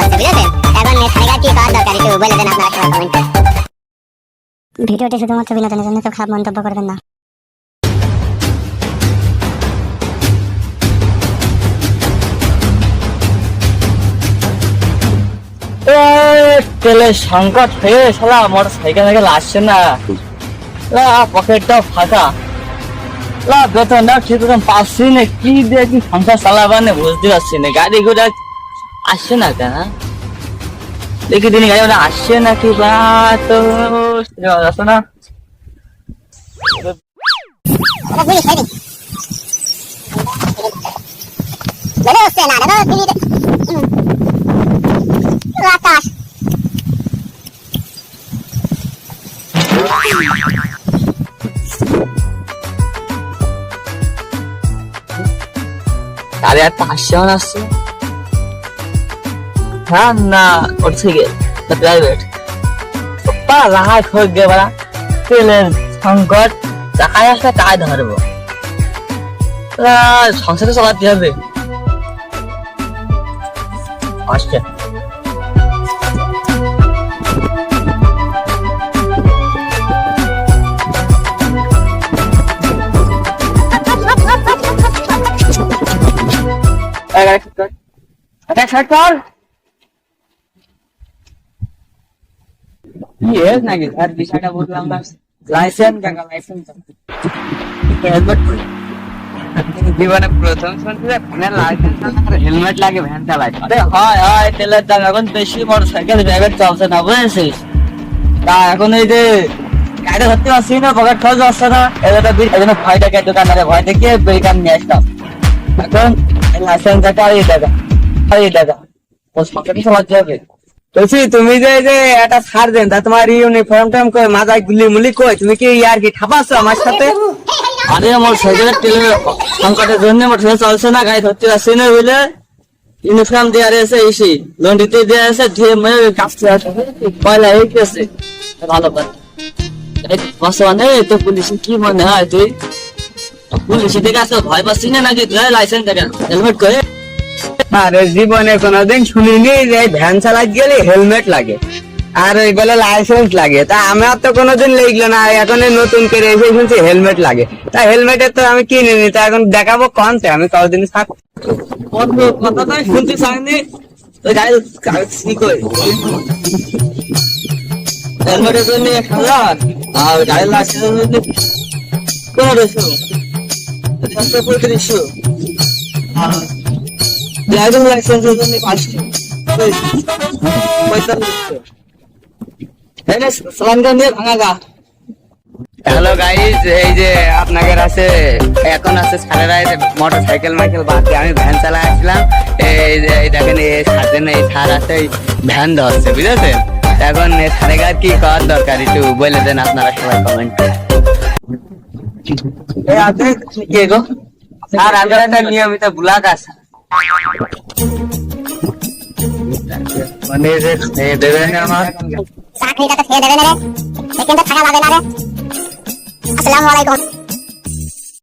হচ্ছে, বুঝেছেন? এখন সারেগার কি করার দরকার একটু বলে দেন আপনারা সবাই কমেন্টে। ভিডিওটি শুধুমাত্র বিনোদনের জন্য, কেউ খারাপ মন্তব্য করবেন না। তেলের সংকট হয়ে শালা মোটর সাইকেল থেকে আসছে না, পকেটটাও ফাঁকা, বেতনটাও ঠিক মতন পাচ্ছি না, কি দিয়ে কি সংসার চালাবানে বুঝতে পারছি না। গাড়ি ঘোড়া আসছে না কেন, দেখি দিন গাড়ি ঘোড়া আসছে নাকি বা, তো আসছে না। আরে আর আসছে না, আসছে হ্যাঁ না, ওর থেকে প্রাইভেট রাহাই খোঁজ গে বলা, তেলের সংকট, টাকায় আসলে টাকায় ধরবো, সংসারে চালাতে হবে। আসছে নাকি তার বিষয়টা বললাম না, লাইসেন্স লাইসেন্স হেলমেট জীবনে প্রথম শুনছি যে ভ্যানের লাইসেন্স হেলমেট লাগে ভ্যান চালায়। আরে হয় হয়, তেলের দাম এখন বেশি, মোটর সাইকেল প্রাইভেট চলছে না, বুঝেছিস? তা এখন এই যে গাড়ি ধরতে পারছি না, পকেট খরচ আসছে না, এই জন্য ভয় দেখে দোকানে ভয় দেখিয়ে বেকার নিয়ে আসলাম। এখন লাইসেন্স একটা আড়াই টাকা ও সরকারি চালাতে হবে। বলছি তুমি যে একটা ছাড় দেন, তা তোমার ইউনিফর্ম টাইম করে মাথায় গুলি মুলি কই, তুমি কি আর কি ঠাপাচ্ছ আমার সাথে? আরে আমার সাইকেলের তেলের সংকটের জন্য মোটর চলছে না, গাড়ি ধরতে পারছি না, বুঝলে? ইউনিফর্ম দেওয়া রয়েছে, এসি লন্ডিতে দেওয়া আছে, ধুয়ে মেয়ে কাঁপতে আছে, পয়লা হয়ে গেছে। ভালো কথা বসবানে তো পুলিশ কি মনে হয়, তুই পুলিশ দেখে আসলে ভয় পাচ্ছিস না নাকি? লাইসেন্স দেখেন, হেলমেট করে। আরে জীবনে কোনোদিন শুনিনি যে ভ্যান চালাই গেলে হেলমেট লাগে আর ওই বলে লাইসেন্স লাগে, তা আমার তো কোনোদিন লেগলো না, এখন নতুন করে এসে শুনছি হেলমেট লাগে। তা হেলমেটের তো আমি কিনিনি, তা এখন দেখাবো কনতে আমি কতদিন কথাটাই শুনতে চাইনি। হেলমেটের জন্য 1000 আর গাড়ির লাইসেন্সের জন্য 1500 3500, ড্রাইভিং লাইসেন্সের জন্য 500 4500। হ্যালো গাইস, এই যে আপনাদের আছে এখন আছে সারেরা মোটর সাইকেল মাইকেল বাদ দিয়ে আমি ভ্যান চালাই আসলাম। এই যে দেখেন এই সারেন এই সার আছে ভ্যান ধরছে, বুঝেছেন? এখন সারেগার কি করার দরকার একটু বলে দেন আপনারা সবাই কমেন্টে। আর আগের একটা নিয়মিত ব্লগ আছে মানে দেবেন আমার চাকরিটা তো খেয়ে দেবেন রে, কিন্তু থাকা লাগে না রে। আসসালামু আলাইকুম।